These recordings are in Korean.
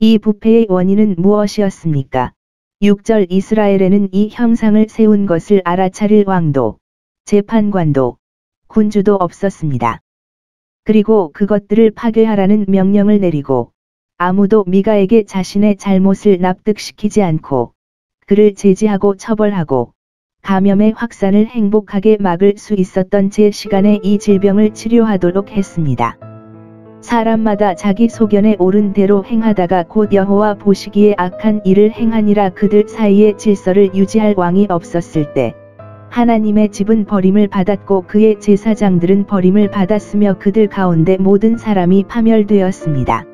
이 부패의 원인은 무엇이었습니까? 6절 이스라엘에는 이 형상을 세운 것을 알아차릴 왕도, 재판관도, 군주도 없었습니다. 그리고 그것들을 파괴하라는 명령을 내리고 아무도 미가에게 자신의 잘못을 납득시키지 않고 그를 제지하고 처벌하고 감염의 확산을 행복하게 막을 수 있었던 제 시간에 이 질병을 치료하도록 했습니다. 사람마다 자기 소견에 옳은 대로 행하다가 곧 여호와 보시기에 악한 일을 행하니라. 그들 사이에 질서를 유지할 왕이 없었을 때 하나님의 집은 버림을 받았고 그의 제사장들은 버림을 받았으며 그들 가운데 모든 사람이 파멸되었습니다.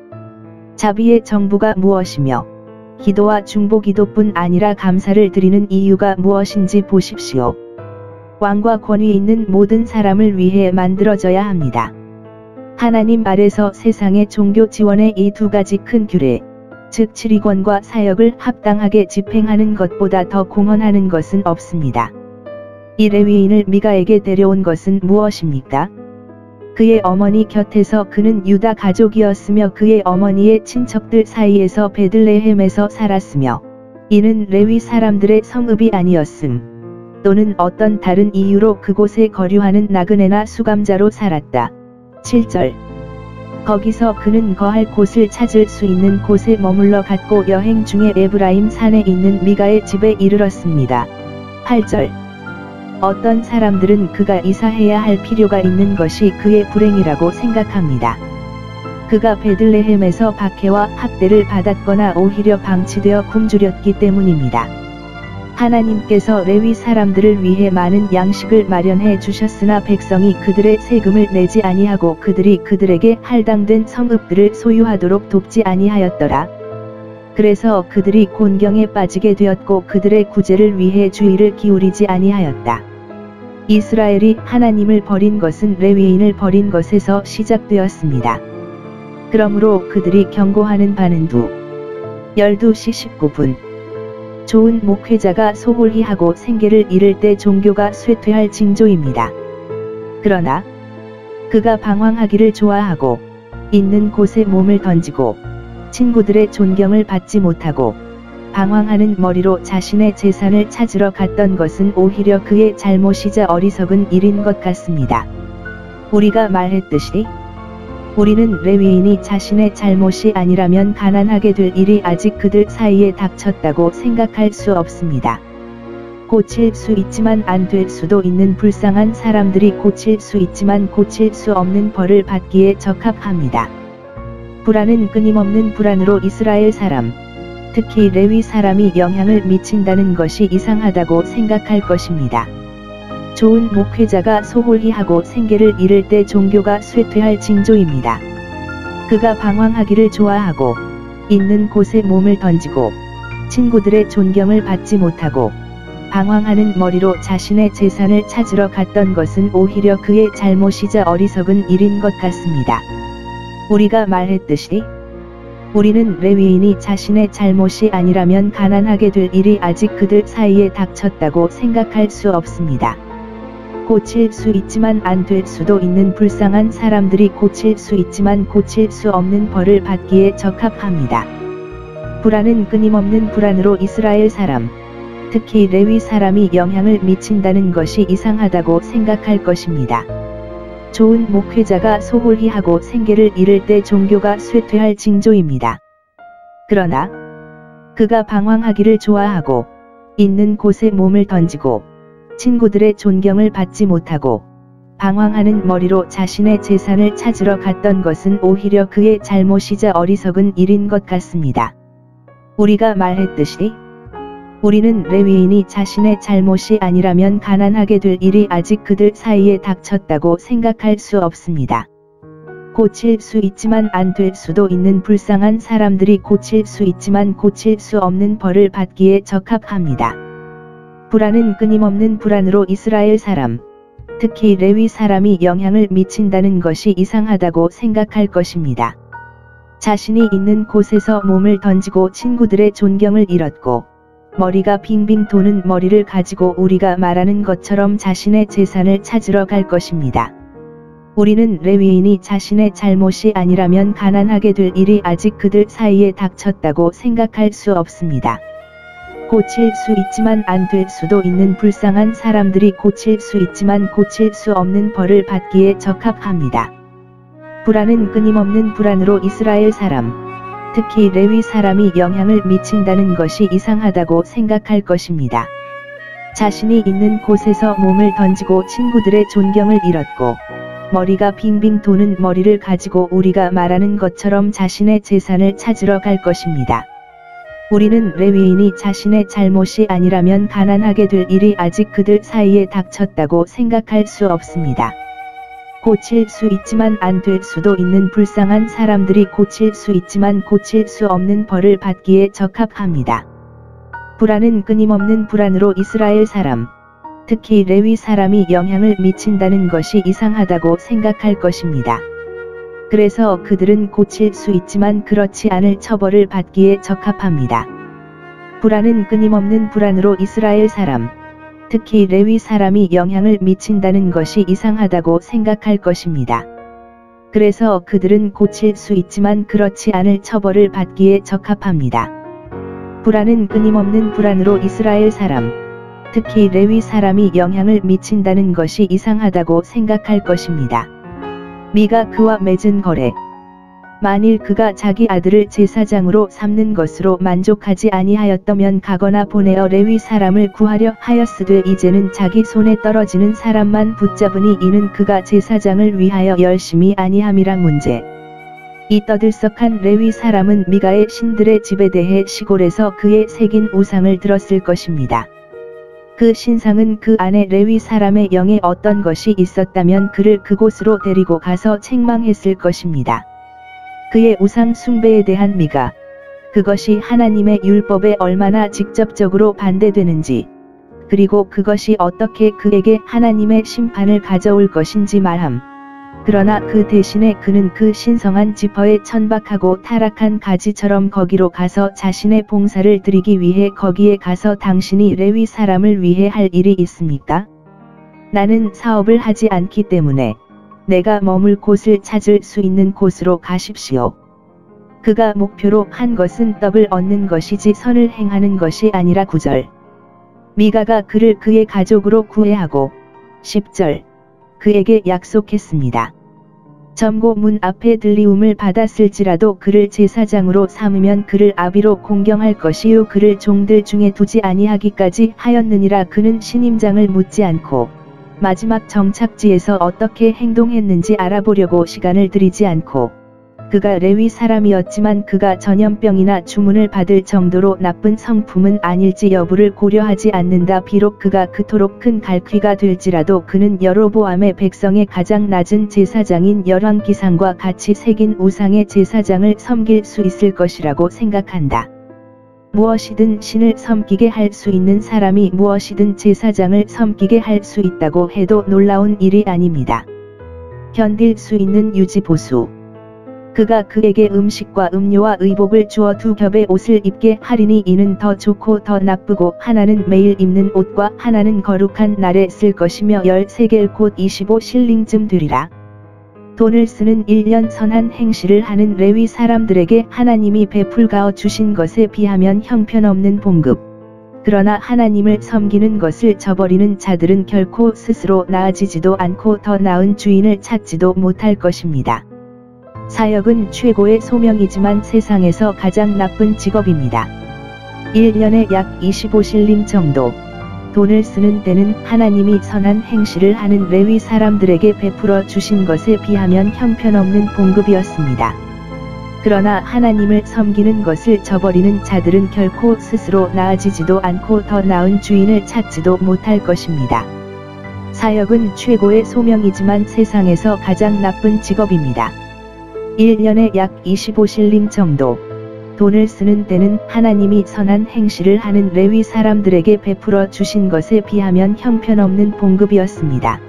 자비의 정부가 무엇이며 기도와 중보기도뿐 아니라 감사를 드리는 이유가 무엇인지 보십시오. 왕과 권위 있는 모든 사람을 위해 만들어져야 합니다. 하나님 아래서 세상의 종교 지원의 이 두 가지 큰 규례, 즉 치리권과 사역을 합당하게 집행하는 것보다 더 공헌하는 것은 없습니다. 이 레위인을 미가에게 데려온 것은 무엇입니까? 그의 어머니 곁에서 그는 유다 가족이었으며 그의 어머니의 친척들 사이에서 베들레헴에서 살았으며 이는 레위 사람들의 성읍이 아니었음 또는 어떤 다른 이유로 그곳에 거류하는 나그네나 수감자로 살았다. 7절 거기서 그는 거할 곳을 찾을 수 있는 곳에 머물러 갔고 여행 중에 에브라임 산에 있는 미가의 집에 이르렀습니다. 8절 어떤 사람들은 그가 이사해야 할 필요가 있는 것이 그의 불행이라고 생각합니다. 그가 베들레헴에서 박해와 학대를 받았거나 오히려 방치되어 굶주렸기 때문입니다. 하나님께서 레위 사람들을 위해 많은 양식을 마련해 주셨으나 백성이 그들의 세금을 내지 아니하고 그들이 그들에게 할당된 성읍들을 소유하도록 돕지 아니하였더라. 그래서 그들이 곤경에 빠지게 되었고 그들의 구제를 위해 주의를 기울이지 아니하였다. 이스라엘이 하나님을 버린 것은 레위인을 버린 것에서 시작되었습니다. 그러므로 그들이 경고하는 바는 12시 19분 좋은 목회자가 소홀히 하고 생계를 잃을 때 종교가 쇠퇴할 징조입니다. 그러나 그가 방황하기를 좋아하고 있는 곳에 몸을 던지고 친구들의 존경을 받지 못하고 방황하는 머리로 자신의 재산을 찾으러 갔던 것은 오히려 그의 잘못이자 어리석은 일인 것 같습니다. 우리가 말했듯이 우리는 레위인이 자신의 잘못이 아니라면 가난하게 될 일이 아직 그들 사이에 닥쳤다고 생각할 수 없습니다. 고칠 수 있지만 안 될 수도 있는 불쌍한 사람들이 고칠 수 있지만 고칠 수 없는 벌을 받기에 적합합니다. 불안은 끊임없는 불안으로 이스라엘 사람, 특히 레위 사람이 영향을 미친다는 것이 이상하다고 생각할 것입니다. 좋은 목회자가 소홀히 하고 생계를 잃을 때 종교가 쇠퇴할 징조입니다. 그가 방황하기를 좋아하고 있는 곳에 몸을 던지고 친구들의 존경을 받지 못하고 방황하는 머리로 자신의 재산을 찾으러 갔던 것은 오히려 그의 잘못이자 어리석은 일인 것 같습니다. 우리가 말했듯이 우리는 레위인이 자신의 잘못이 아니라면 가난하게 될 일이 아직 그들 사이에 닥쳤다고 생각할 수 없습니다. 고칠 수 있지만 안 될 수도 있는 불쌍한 사람들이 고칠 수 있지만 고칠 수 없는 벌을 받기에 적합합니다. 불안은 끊임없는 불안으로 이스라엘 사람, 특히 레위 사람이 영향을 미친다는 것이 이상하다고 생각할 것입니다. 좋은 목회자가 소홀히 하고 생계를 잃을 때 종교가 쇠퇴할 징조입니다. 그러나 그가 방황하기를 좋아하고 있는 곳에 몸을 던지고 친구들의 존경을 받지 못하고 방황하는 머리로 자신의 재산을 찾으러 갔던 것은 오히려 그의 잘못이자 어리석은 일인 것 같습니다. 우리가 말했듯이 우리는 레위인이 자신의 잘못이 아니라면 가난하게 될 일이 아직 그들 사이에 닥쳤다고 생각할 수 없습니다. 고칠 수 있지만 안 될 수도 있는 불쌍한 사람들이 고칠 수 있지만 고칠 수 없는 벌을 받기에 적합합니다. 불안은 끊임없는 불안으로 이스라엘 사람, 특히 레위 사람이 영향을 미친다는 것이 이상하다고 생각할 것입니다. 자신이 있는 곳에서 몸을 던지고 친구들의 존경을 잃었고 머리가 빙빙 도는 머리를 가지고 우리가 말하는 것처럼 자신의 재산을 찾으러 갈 것입니다. 우리는 레위인이 자신의 잘못이 아니라면 가난하게 될 일이 아직 그들 사이에 닥쳤다고 생각할 수 없습니다. 고칠 수 있지만 안 될 수도 있는 불쌍한 사람들이 고칠 수 있지만 고칠 수 없는 벌을 받기에 적합합니다. 불안은 끊임없는 불안으로 이스라엘 사람, 특히 레위 사람이 영향을 미친다는 것이 이상하다고 생각할 것입니다. 자신이 있는 곳에서 몸을 던지고 친구들의 존경을 잃었고 머리가 빙빙 도는 머리를 가지고 우리가 말하는 것처럼 자신의 재산을 찾으러 갈 것입니다. 우리는 레위인이 자신의 잘못이 아니라면 가난하게 될 일이 아직 그들 사이에 닥쳤다고 생각할 수 없습니다. 고칠 수 있지만 안 될 수도 있는 불쌍한 사람들이 고칠 수 있지만 고칠 수 없는 벌을 받기에 적합합니다. 불안은 끊임없는 불안으로 이스라엘 사람, 특히 레위 사람이 영향을 미친다는 것이 이상하다고 생각할 것입니다. 그래서 그들은 고칠 수 있지만 그렇지 않을 처벌을 받기에 적합합니다. 불안은 끊임없는 불안으로 이스라엘 사람, 특히 레위 사람이 영향을 미친다는 것이 이상하다고 생각할 것입니다. 그래서 그들은 고칠 수 있지만 그렇지 않을 처벌을 받기에 적합합니다. 불안은 끊임없는 불안으로 이스라엘 사람, 특히 레위 사람이 영향을 미친다는 것이 이상하다고 생각할 것입니다. 미가 그와 맺은 거래. 만일 그가 자기 아들을 제사장으로 삼는 것으로 만족하지 아니하였다면 가거나 보내어 레위 사람을 구하려 하였으되 이제는 자기 손에 떨어지는 사람만 붙잡으니 이는 그가 제사장을 위하여 열심히 아니함이라 문제. 이 떠들썩한 레위 사람은 미가의 신들의 집에 대해 시골에서 그의 새긴 우상을 들었을 것입니다. 그 신상은 그 안에 레위 사람의 영에 어떤 것이 있었다면 그를 그곳으로 데리고 가서 책망했을 것입니다. 그의 우상 숭배에 대한 미가, 그것이 하나님의 율법에 얼마나 직접적으로 반대되는지, 그리고 그것이 어떻게 그에게 하나님의 심판을 가져올 것인지 말함. 그러나 그 대신에 그는 그 신성한 지퍼에 천박하고 타락한 가지처럼 거기로 가서 자신의 봉사를 드리기 위해 거기에 가서 당신이 레위 사람을 위해 할 일이 있습니까? 나는 사업을 하지 않기 때문에 내가 머물 곳을 찾을 수 있는 곳으로 가십시오. 그가 목표로 한 것은 떡을 얻는 것이지 선을 행하는 것이 아니라 9절. 미가가 그를 그의 가족으로 구애하고 10절. 그에게 약속했습니다. 점고 문 앞에 들리움을 받았을지라도 그를 제사장으로 삼으면 그를 아비로 공경할 것이요 그를 종들 중에 두지 아니하기까지 하였느니라. 그는 신임장을 묻지 않고 마지막 정착지에서 어떻게 행동했는지 알아보려고 시간을 들이지 않고 그가 레위 사람이었지만 그가 전염병이나 주문을 받을 정도로 나쁜 성품은 아닐지 여부를 고려하지 않는다. 비록 그가 그토록 큰 갈퀴가 될지라도 그는 여로보암의 백성의 가장 낮은 제사장인 열왕기상과 같이 새긴 우상의 제사장을 섬길 수 있을 것이라고 생각한다. 무엇이든 신을 섬기게 할 수 있는 사람이 무엇이든 제사장을 섬기게 할 수 있다고 해도 놀라운 일이 아닙니다. 견딜 수 있는 유지보수. 그가 그에게 음식과 음료와 의복을 주어 2겹의 옷을 입게 하리니 이는 더 좋고 더 나쁘고 하나는 매일 입는 옷과 하나는 거룩한 날에 쓸 것이며 13겔 곧 25실링쯤 되리라. 돈을 쓰는 1년 선한 행실을 하는 레위 사람들에게 하나님이 베풀가어 주신 것에 비하면 형편없는 봉급. 그러나 하나님을 섬기는 것을 저버리는 자들은 결코 스스로 나아지지도 않고 더 나은 주인을 찾지도 못할 것입니다. 사역은 최고의 소명이지만 세상에서 가장 나쁜 직업입니다. 1년에 약 25실링 정도 돈을 쓰는 때는 하나님이 선한 행실을 하는 레위 사람들에게 베풀어 주신 것에 비하면 형편없는 봉급이었습니다. 그러나 하나님을 섬기는 것을 저버리는 자들은 결코 스스로 나아지지도 않고 더 나은 주인을 찾지도 못할 것입니다. 사역은 최고의 소명이지만 세상에서 가장 나쁜 직업입니다. 1년에 약 25실링 정도 돈을 쓰는 때는 하나님이 선한 행실을 하는 레위 사람들에게 베풀어 주신 것에 비하면 형편없는 봉급이었습니다.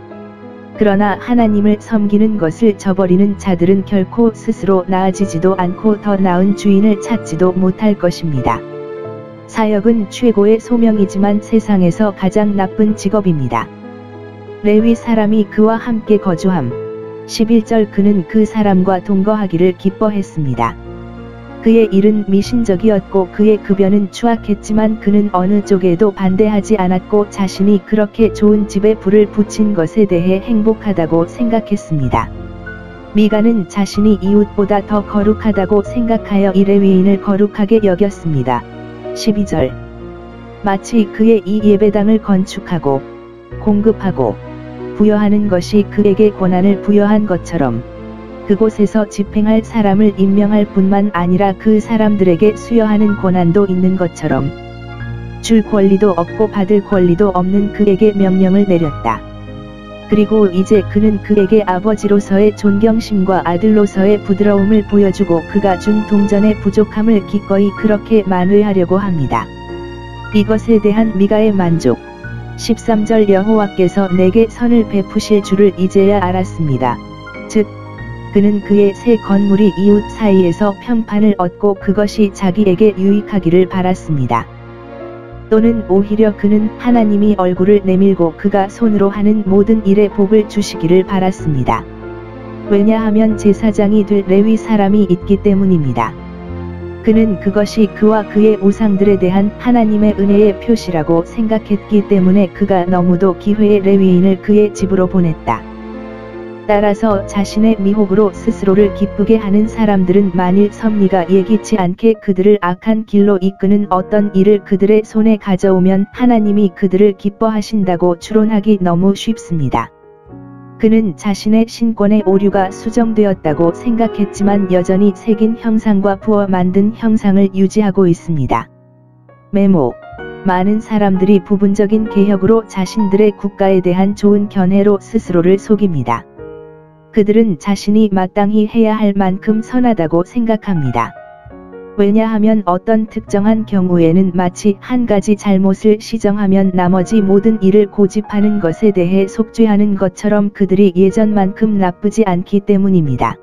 그러나 하나님을 섬기는 것을 저버리는 자들은 결코 스스로 나아지지도 않고 더 나은 주인을 찾지도 못할 것입니다. 사역은 최고의 소명이지만 세상에서 가장 나쁜 직업입니다. 레위 사람이 그와 함께 거주함. 11절 그는 그 사람과 동거하기를 기뻐했습니다. 그의 일은 미신적이었고 그의 급여는 추악했지만 그는 어느 쪽에도 반대하지 않았고 자신이 그렇게 좋은 집에 불을 붙인 것에 대해 행복하다고 생각했습니다. 미가는 자신이 이웃보다 더 거룩하다고 생각하여 이 레위인을 거룩하게 여겼습니다. 12절 마치 그의 이 예배당을 건축하고 공급하고 부여하는 것이 그에게 권한을 부여한 것처럼 그곳에서 집행할 사람을 임명할 뿐만 아니라 그 사람들에게 수여하는 권한도 있는 것처럼 줄 권리도 없고 받을 권리도 없는 그에게 명령을 내렸다. 그리고 이제 그는 그에게 아버지로서의 존경심과 아들로서의 부드러움을 보여주고 그가 준 동전의 부족함을 기꺼이 그렇게 만회하려고 합니다. 이것에 대한 미가의 만족. 13절 여호와께서 내게 선을 베푸실 줄을 이제야 알았습니다. 즉 그는 그의 새 건물이 이웃 사이에서 평판을 얻고 그것이 자기에게 유익하기를 바랐습니다. 또는 오히려 그는 하나님이 얼굴을 내밀고 그가 손으로 하는 모든 일에 복을 주시기를 바랐습니다. 왜냐하면 제사장이 될 레위 사람이 있기 때문입니다. 그는 그것이 그와 그의 우상들에 대한 하나님의 은혜의 표시라고 생각했기 때문에 그가 너무도 기회의 레위인을 그의 집으로 보냈다. 따라서 자신의 미혹으로 스스로를 기쁘게 하는 사람들은 만일 섭리가 예기치 않게 그들을 악한 길로 이끄는 어떤 일을 그들의 손에 가져오면 하나님이 그들을 기뻐하신다고 추론하기 너무 쉽습니다. 그는 자신의 신권의 오류가 수정되었다고 생각했지만 여전히 새긴 형상과 부어 만든 형상을 유지하고 있습니다. 메모. 많은 사람들이 부분적인 개혁으로 자신들의 국가에 대한 좋은 견해로 스스로를 속입니다. 그들은 자신이 마땅히 해야 할 만큼 선하다고 생각합니다. 왜냐하면 어떤 특정한 경우에는 마치 한 가지 잘못을 시정하면 나머지 모든 일을 고집하는 것에 대해 속죄하는 것처럼 그들이 예전만큼 나쁘지 않기 때문입니다.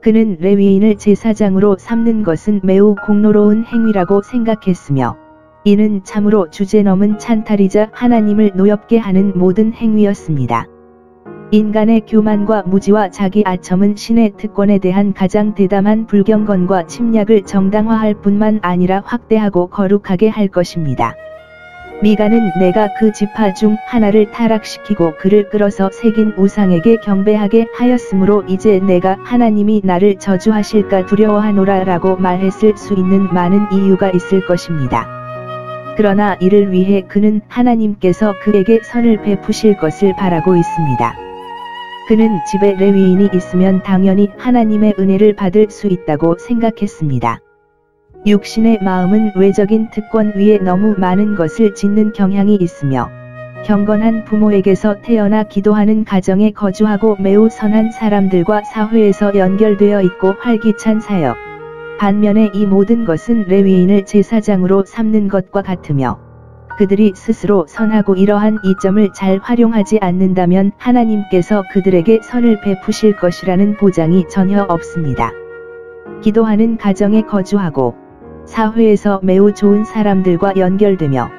그는 레위인을 제사장으로 삼는 것은 매우 공로로운 행위라고 생각했으며 이는 참으로 주제넘은 찬탈이자 하나님을 노엽게 하는 모든 행위였습니다. 인간의 교만과 무지와 자기 아첨은 신의 특권에 대한 가장 대담한 불경건과 침략을 정당화할 뿐만 아니라 확대하고 거룩하게 할 것입니다. 미가는 내가 그 지파 중 하나를 타락시키고 그를 끌어서 새긴 우상에게 경배하게 하였으므로 이제 내가 하나님이 나를 저주하실까 두려워하노라 라고 말했을 수 있는 많은 이유가 있을 것입니다. 그러나 이를 위해 그는 하나님께서 그에게 선을 베푸실 것을 바라고 있습니다. 그는 집에 레위인이 있으면 당연히 하나님의 은혜를 받을 수 있다고 생각했습니다. 육신의 마음은 외적인 특권 위에 너무 많은 것을 짓는 경향이 있으며 경건한 부모에게서 태어나 기도하는 가정에 거주하고 매우 선한 사람들과 사회에서 연결되어 있고 활기찬 사역. 반면에 이 모든 것은 레위인을 제사장으로 삼는 것과 같으며 그들이 스스로 선하고 이러한 이점을 잘 활용하지 않는다면 하나님께서 그들에게 선을 베푸실 것이라는 보장이 전혀 없습니다. 기도하는 가정에 거주하고 사회에서 매우 좋은 사람들과 연결되며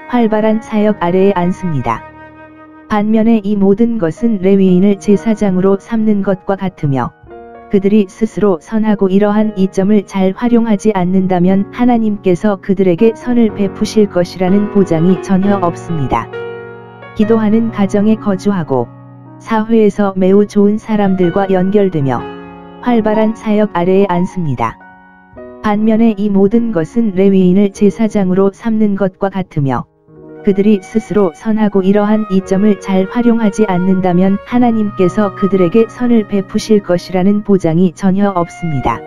활발한 사역 아래에 앉습니다. 반면에 이 모든 것은 레위인을 제사장으로 삼는 것과 같으며 그들이 스스로 선하고 이러한 이점을 잘 활용하지 않는다면 하나님께서 그들에게 선을 베푸실 것이라는 보장이 전혀 없습니다. 기도하는 가정에 거주하고 사회에서 매우 좋은 사람들과 연결되며 활발한 사역 아래에 앉습니다. 반면에 이 모든 것은 레위인을 제사장으로 삼는 것과 같으며 그들이 스스로 선하고 이러한 이점을 잘 활용하지 않는다면 하나님께서 그들에게 선을 베푸실 것이라는 보장이 전혀 없습니다.